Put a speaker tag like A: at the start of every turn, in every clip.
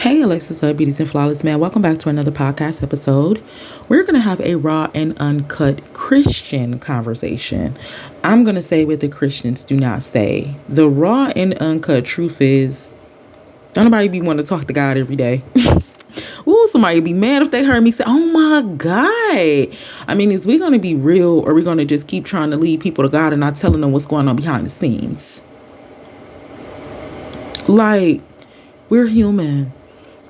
A: Hey, Alexus, Beauties and Flawless Man. Welcome back to another podcast episode. We're going to have a raw and uncut Christian conversation. I'm going to say what the Christians do not say. The raw and uncut truth is, don't nobody be wanting to talk to God every day. Ooh, somebody be mad if they heard me say, oh my God. I mean, is we going to be real, or are we going to just keep trying to lead people to God and not telling them what's going on behind the scenes? Like, we're human.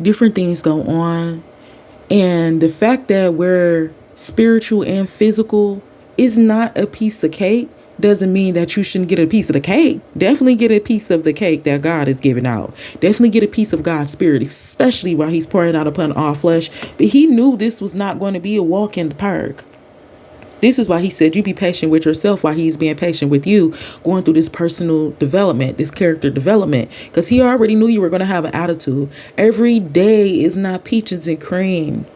A: Different things go on. And the fact that we're spiritual and physical is not a piece of cake doesn't mean that you shouldn't get a piece of the cake. Definitely get a piece of the cake that God is giving out. Definitely get a piece of God's spirit, especially while he's pouring out upon all flesh. But he knew this was not going to be a walk in the park. This is why he said you be patient with yourself while he's being patient with you, going through this personal development, this character development, because he already knew you were going to have an attitude. Every day is not peaches and cream.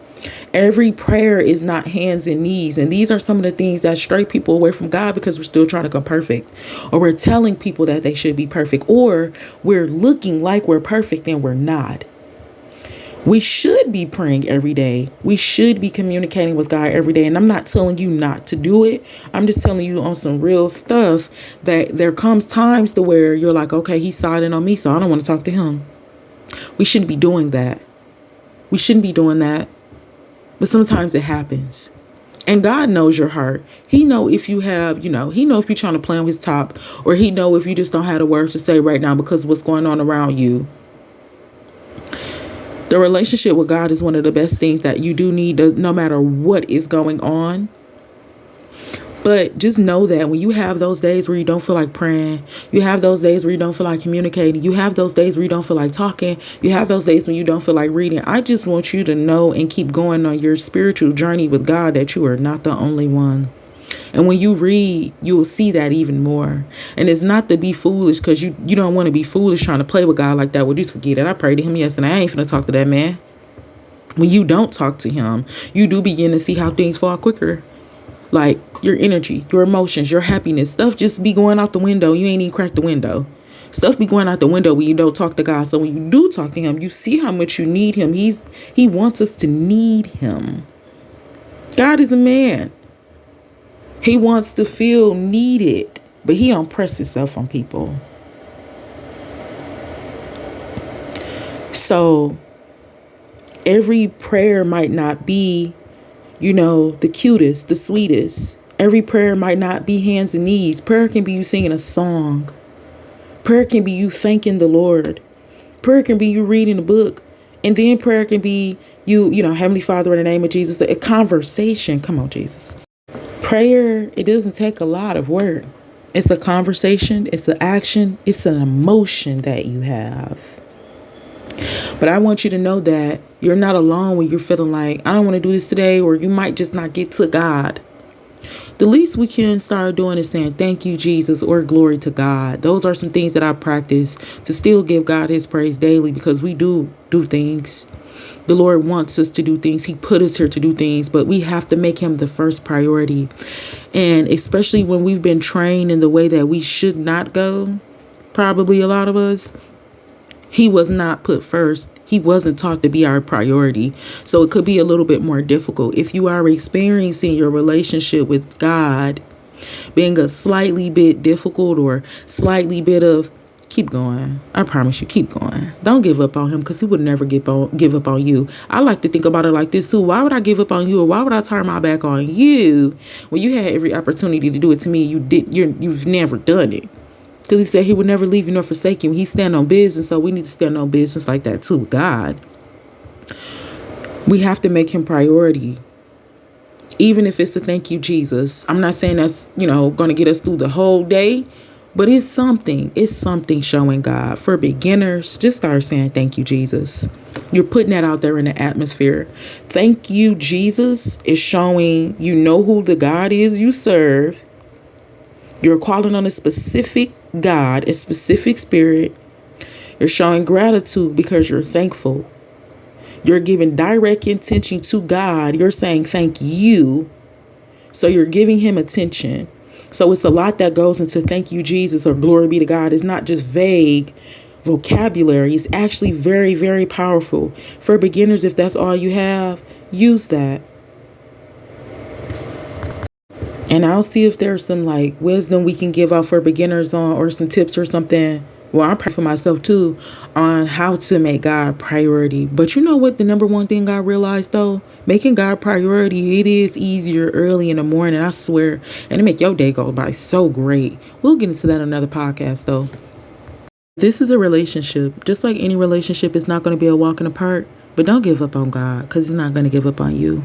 A: Every prayer is not hands and knees. And these are some of the things that stray people away from God because we're still trying to come perfect, or we're telling people that they should be perfect, or we're looking like we're perfect and we're not. We should be praying every day. We should be communicating with God every day. And I'm not telling you not to do it. I'm just telling you on some real stuff that there comes times to where you're like, okay, he's siding on me, so I don't want to talk to him. We shouldn't be doing that. We shouldn't be doing that. But sometimes it happens. And God knows your heart. He know if you have, he know if you're trying to play on his top, or he know if you just don't have the words to say right now because of what's going on around you. The relationship with God is one of the best things that you do need, no matter what is going on. But just know that when you have those days where you don't feel like praying, you have those days where you don't feel like communicating, you have those days where you don't feel like talking, you have those days when you don't feel like reading. I just want you to know and keep going on your spiritual journey with God that you are not the only one. And when you read, you will see that even more. And it's not to be foolish, because you don't want to be foolish trying to play with God like that. Well, just forget it. I prayed to him yesterday. I ain't finna talk to that man. When you don't talk to him, you do begin to see how things fall quicker. Like your energy, your emotions, your happiness, stuff just be going out the window. You ain't even cracked the window. Stuff be going out the window when you don't talk to God. So when you do talk to him, you see how much you need him. He wants us to need him. God is a man. He wants to feel needed, but he don't press himself on people. So every prayer might not be, the cutest, the sweetest. Every prayer might not be hands and knees. Prayer can be you singing a song. Prayer can be you thanking the Lord. Prayer can be you reading a book. And then prayer can be you, Heavenly Father, in the name of Jesus, a conversation. Come on, Jesus. Prayer, it doesn't take a lot of work. It's a conversation. It's an action. It's an emotion that you have. But I want you to know that you're not alone when you're feeling like, I don't want to do this today, or you might just not get to God. The least we can start doing is saying, thank you, Jesus, or glory to God. Those are some things that I practice to still give God his praise daily, because we do things. The Lord wants us to do things. He put us here to do things, but we have to make him the first priority. And especially when we've been trained in the way that we should not go, probably a lot of us, he was not put first. He wasn't taught to be our priority. So it could be a little bit more difficult. If you are experiencing your relationship with God being a slightly bit difficult, or slightly bit of, keep going. I promise you, keep going. Don't give up on him, because he would never give up on you. I like to think about it like this too. Why would I give up on you, or why would I turn my back on you when you had every opportunity to do it to me? You've never done it. Because he said he would never leave you nor forsake you. He's stand on business, so we need to stand on business like that too. God. We have to make him priority. Even if it's a thank you, Jesus. I'm not saying that's, going to get us through the whole day. But it's something showing God. For beginners, just start saying, thank you, Jesus. You're putting that out there in the atmosphere. Thank you, Jesus, is showing you know who the God is you serve. You're calling on a specific God, a specific spirit. You're showing gratitude because you're thankful. You're giving direct intention to God. You're saying thank you. So you're giving him attention. So it's a lot that goes into thank you, Jesus, or glory be to God. It's not just vague vocabulary is actually very, very powerful. For beginners, if that's all you have, use that. And I'll see if there's some like wisdom we can give out for beginners on, or some tips or something. Well, I'm praying for myself too on how to make God a priority. But you know what? The number one thing I realized though, making God a priority, it is easier early in the morning, I swear. And it make your day go by so great. We'll get into that in another podcast though. This is a relationship. Just like any relationship, it's not going to be a walk in the park. But don't give up on God, because he's not going to give up on you.